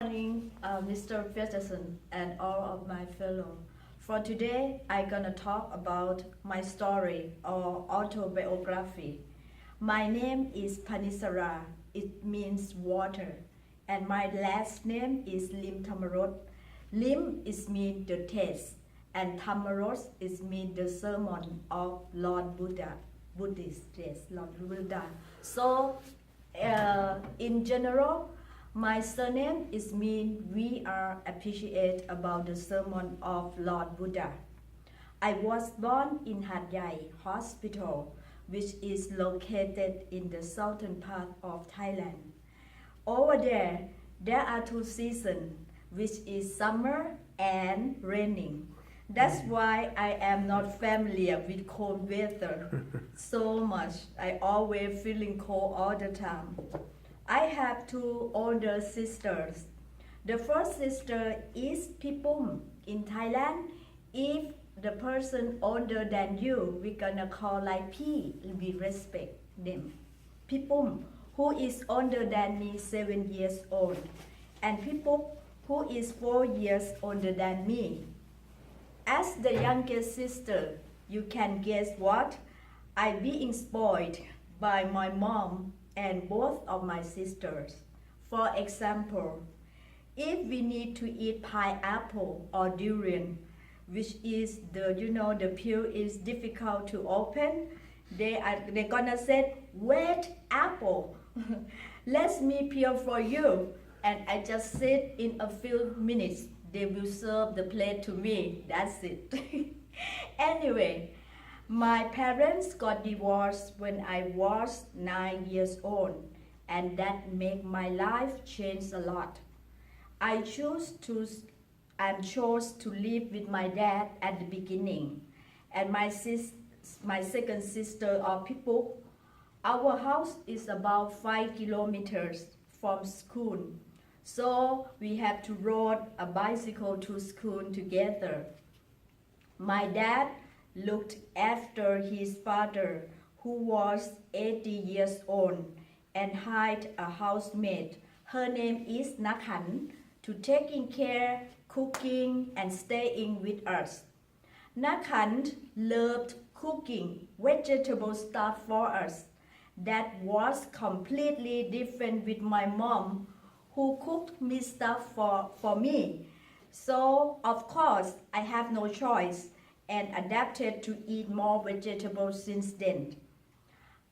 Morning, Mr. Peterson and all of my fellow. For today, I'm gonna talk about my story or autobiography. My name is Panisara. It means water, and my last name is Lim Tamarot. Lim is mean the taste, and Tamarot is mean the sermon of Lord Buddha. Buddhist, yes, Lord Buddha. So, in general, my surname is mean we are appreciate about the sermon of Lord Buddha. I was born in Hat Yai Hospital, which is located in the southern part of Thailand. Over there are two seasons, which is summer and raining. That's why I am not familiar with cold weather so much. I always feeling cold all the time. I have two older sisters. The first sister is Pipum. In Thailand, if the person older than you, we're gonna call like P, we respect them. Pipum, who is older than me, 7 years old. And Pipum, who is 4 years older than me. As the youngest sister, you can guess what? I being spoiled by my mom and both of my sisters. For example, if we need to eat pineapple or durian, which is the peel is difficult to open, they're gonna say, wait, apple, let me peel for you, and I just sit in a few minutes. They will serve the plate to me. That's it. Anyway, my parents got divorced when I was 9 years old, and that made my life change a lot. I chose to live with my dad at the beginning, and my second sister or people. Our house is about 5 kilometers from school, so we have to ride a bicycle to school together. My dad looked after his father, who was 80 years old, and hired a housemaid. Her name is Nakhan, to taking care, cooking, and staying with us. Nakhan loved cooking vegetable stuff for us. That was completely different with my mom, who cooked me stuff for me. So, of course, I have no choice and adapted to eat more vegetables since then.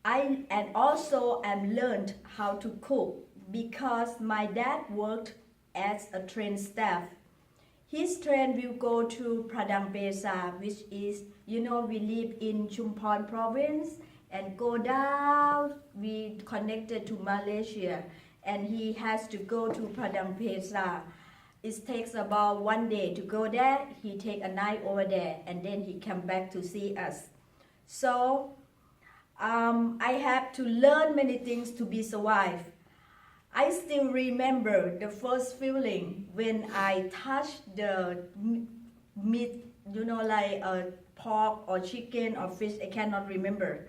I also learned how to cook because my dad worked as a train staff. His train will go to Padang Besa, which is, we live in Chumphon province, and go down, we connected to Malaysia, and he has to go to Padang Besa. It takes about 1 day to go there. He take a night over there, and then he come back to see us. So I have to learn many things to be survive. I still remember the first feeling when I touched the meat, like pork or chicken or fish. I cannot remember.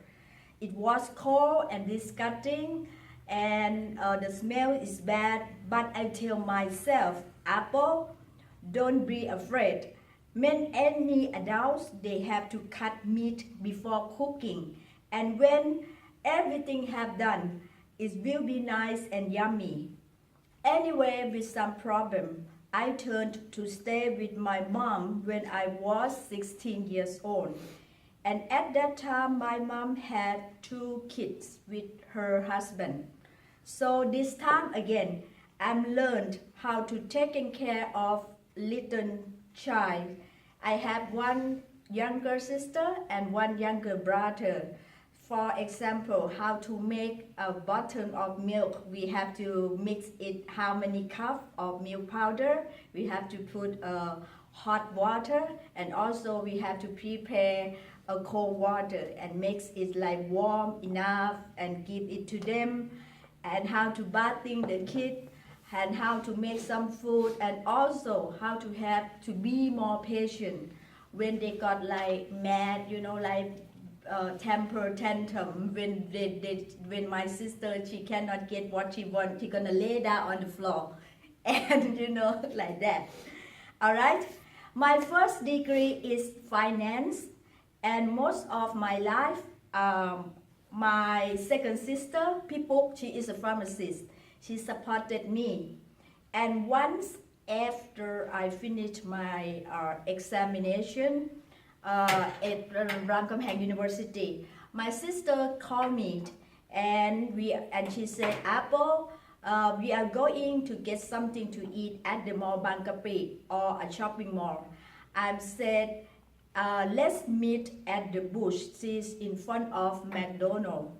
It was cold and disgusting, and the smell is bad. But I tell myself, Apple, don't be afraid. Any adults, they have to cut meat before cooking, and when everything have done, it will be nice and yummy. Anyway, with some problem, I turned to stay with my mom when I was 16 years old. And at that time, my mom had 2 kids with her husband. So this time again, I'm learned how to taking care of little child. I have 1 younger sister and 1 younger brother. For example, how to make a bottle of milk. We have to mix it how many cups of milk powder. We have to put hot water, and also we have to prepare a cold water and makes it like warm enough and give it to them, and how to bathing the kid, and how to make some food, and also how to have to be more patient when they got like mad, temper tantrum, when my sister, she cannot get what she wants, she gonna lay down on the floor and like that. All right. My first degree is finance, and most of my life, my second sister, People, she is a pharmacist. She supported me. And once after I finished my examination at Ramkhamhaeng University, my sister called me and she said, Apple, we are going to get something to eat at the mall Bang Kapi or a shopping mall. I said, let's meet at the bush. She's in front of McDonald's.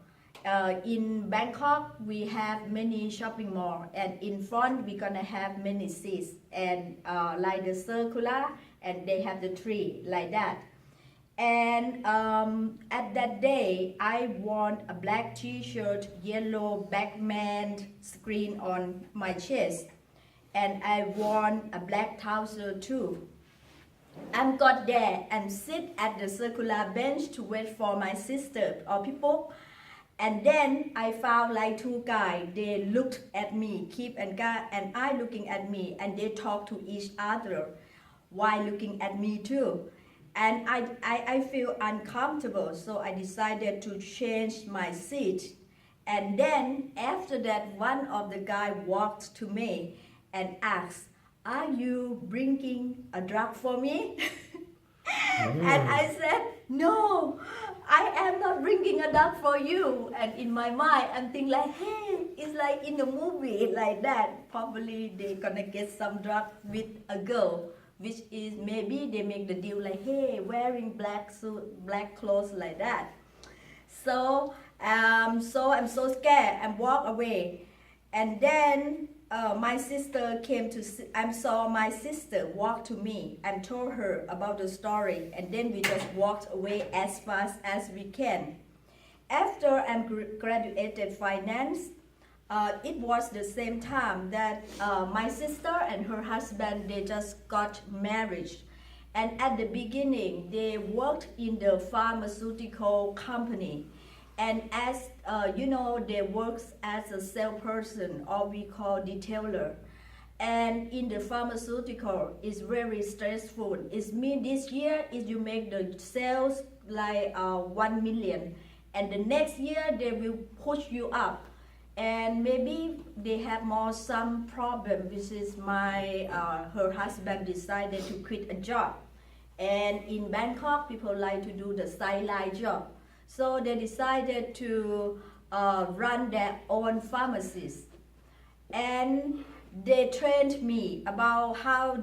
In Bangkok, we have many shopping malls, and in front we're gonna have many seats, and like the circular, and they have the tree like that. And at that day, I want a black t-shirt, yellow Batman screen on my chest, and I want a black trouser too. I got there and sit at the circular bench to wait for my sister or People. And then I found like two guys. They looked at me, Kip and I looking at me, and they talked to each other while looking at me too. And I feel uncomfortable, so I decided to change my seat. And then after that, one of the guys walked to me and asked, are you bringing a drug for me? And I said, no, I am not bringing a drug for you. And in my mind, I'm thinking like, hey, it's like in the movie like that. Probably they're gonna get some drug with a girl, which is maybe they make the deal like, hey, wearing black suit, black clothes like that. So I'm so scared and walk away. And then my sister came to see, I saw my sister walk to me and told her about the story, and then we just walked away as fast as we can. After I graduated finance, it was the same time that my sister and her husband, they just got married. And at the beginning, they worked in the pharmaceutical company. And as they work as a salesperson, or we call detailer. And in the pharmaceutical, it's very stressful. It means this year, if you make the sales like 1 million, and the next year they will push you up. And maybe they have some problem, which is her husband decided to quit a job. And in Bangkok, people like to do the sideline job. So they decided to run their own pharmacies. And they trained me about how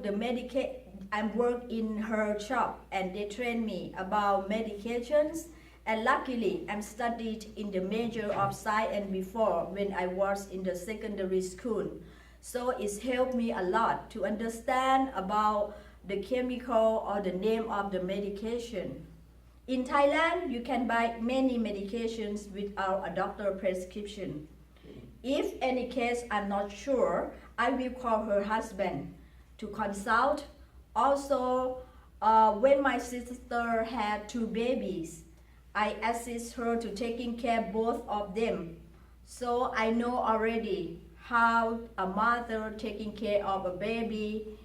I work in her shop, and they trained me about medications. And luckily, I'm studied in the major of science before when I was in the secondary school. So it's helped me a lot to understand about the chemical or the name of the medication. In Thailand, you can buy many medications without a doctor prescription. If any case I'm not sure, I will call her husband to consult. Also, when my sister had 2 babies, I assist her to taking care of both of them. So I know already how a mother taking care of a baby,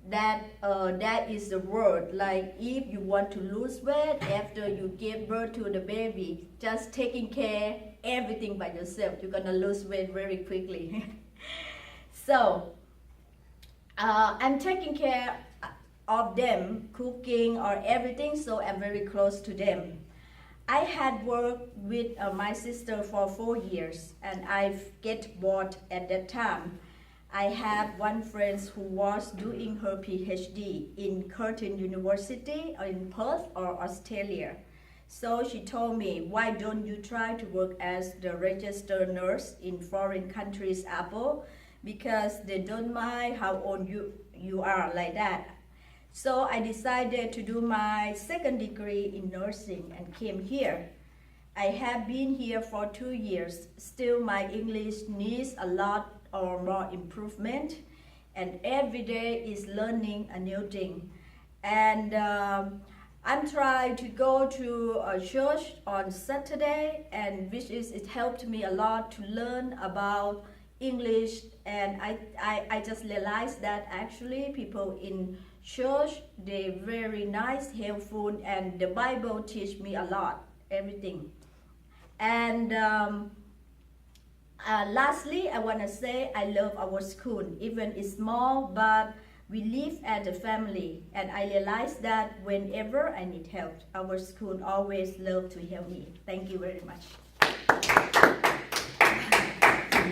that is the word. Like if you want to lose weight after you give birth to the baby, just taking care everything by yourself, you're gonna lose weight very quickly. So I'm taking care of them, cooking or everything, so I'm very close to them. I had worked with my sister for 4 years, and I get bored at that time. I have one friend who was doing her PhD in Curtin University in Perth or Australia. So she told me, why don't you try to work as the registered nurse in foreign countries, Apple? Because they don't mind how old you are like that. So I decided to do my second degree in nursing and came here. I have been here for 2 years. Still my English needs a lot or more improvement, and every day is learning a new thing. And I'm trying to go to a church on Saturday, and it helped me a lot to learn about English, and I just realized that actually people in church, they very nice, helpful, and the Bible teach me a lot, everything. And lastly, I want to say I love our school, even it's small, but we live as a family, and I realize that whenever I need help, our school always love to help me. Thank you very much.